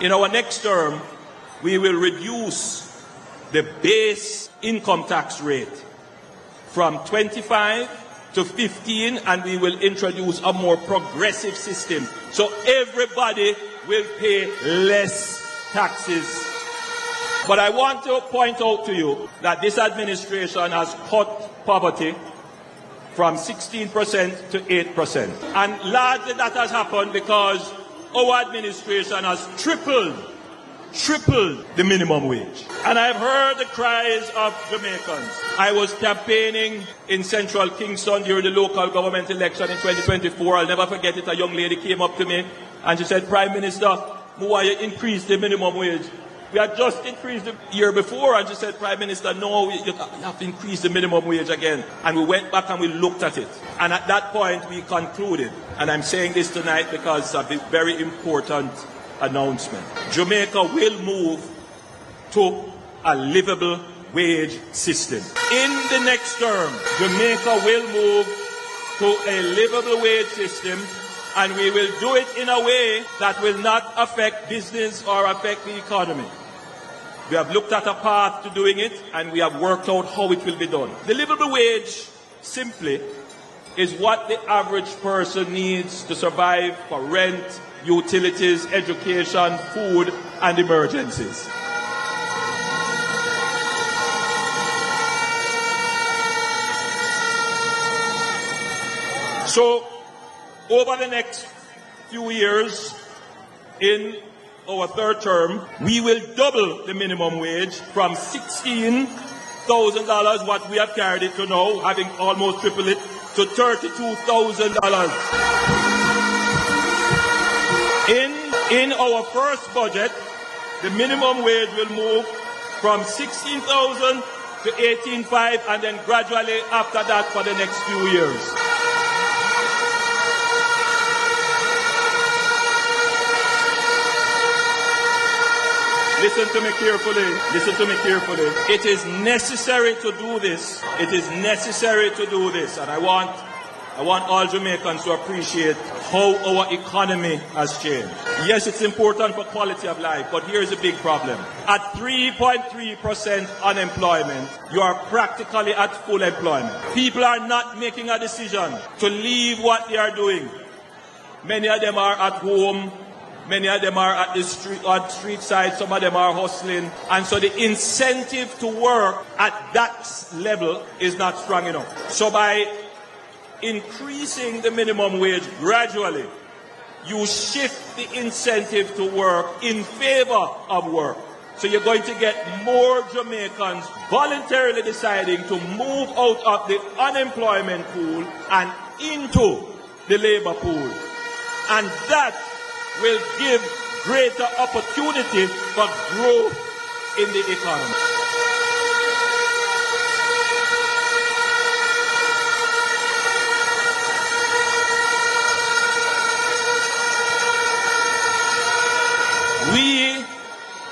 In our next term, we will reduce the base income tax rate from 25 to 15, and we will introduce a more progressive system. So everybody will pay less taxes. But I want to point out to you that this administration has cut poverty from 16% to 8%. And largely that has happened because our administration has tripled the minimum wage. And I've heard the cries of Jamaicans. I was campaigning in central Kingston during the local government election in 2024. I'll never forget it. A young lady came up to me and she said, Prime Minister, why you increase the minimum wage? We had just increased the year before, and she said, Prime Minister, no, you have to increase the minimum wage again. And we went back and we looked at it. And at that point, we concluded, and I'm saying this tonight because it's a very important announcement. Jamaica will move to a livable wage system. In the next term, Jamaica will move to a livable wage system, and we will do it in a way that will not affect business or affect the economy. We have looked at a path to doing it, and we have worked out how it will be done. The livable wage, simply, is what the average person needs to survive for rent, utilities, education, food, and emergencies. So, over the next few years, in our third term, we will double the minimum wage from $16,000, what we have carried it to now, having almost tripled it, to $32,000. In our first budget, the minimum wage will move from $16,000 to $18,500, and then gradually after that for the next few years. Listen to me carefully. Listen to me carefully. It is necessary to do this. It is necessary to do this. And I want all Jamaicans to appreciate how our economy has changed. Yes, it's important for quality of life, but here's a big problem. At 3.3% unemployment, you are practically at full employment. People are not making a decision to leave what they are doing. Many of them are at home. Many of them are at the street side. Some of them are hustling. And so the incentive to work at that level is not strong enough. So by increasing the minimum wage gradually, you shift the incentive to work in favor of work. So you're going to get more Jamaicans voluntarily deciding to move out of the unemployment pool and into the labor pool. And that will give greater opportunity for growth in the economy.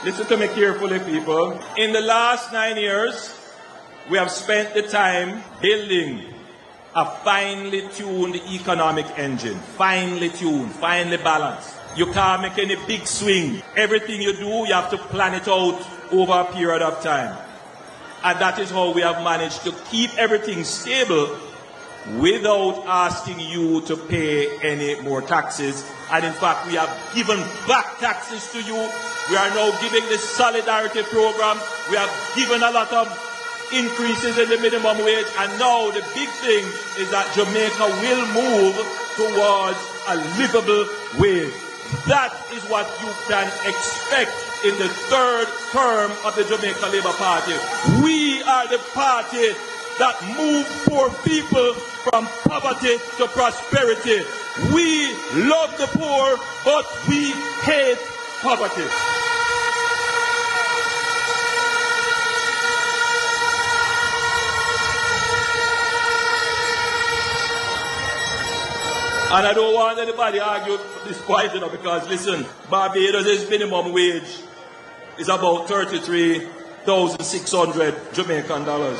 Listen to me carefully, people. In the last 9 years, we have spent the time building a finely tuned economic engine. Finely tuned, finely balanced. You can't make any big swing. Everything you do, you have to plan it out over a period of time. And that is how we have managed to keep everything stable without asking you to pay any more taxes. And in fact, we have given back taxes to you. We are now giving the Solidarity Program. We have given a lot of increases in the minimum wage. And now the big thing is that Jamaica will move towards a livable wage. That is what you can expect in the third term of the Jamaica Labour Party. We are the party that move poor people from poverty to prosperity. We love the poor, but we hate poverty. And I don't want anybody to argue this point, because listen, Barbados' minimum wage is about $33,600 Jamaican dollars.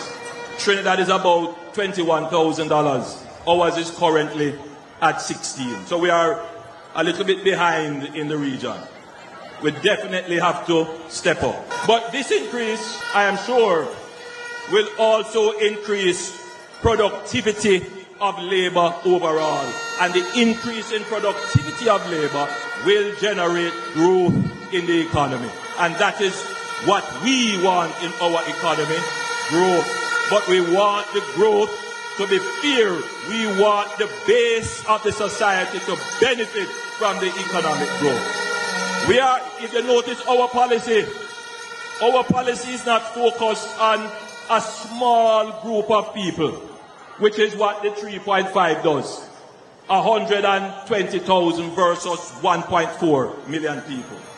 Trinidad is about $21,000. Ours is currently at 16. So we are a little bit behind in the region. we definitely have to step up. But this increase, I am sure, will also increase productivity of labor overall. And the increase in productivity of labor will generate growth in the economy. And that is what we want in our economy, growth. But we want the growth to be fair. We want the base of the society to benefit from the economic growth. We are, if you notice our policy is not focused on a small group of people, which is what the 3.5 does. 120,000 versus 1.4 million people.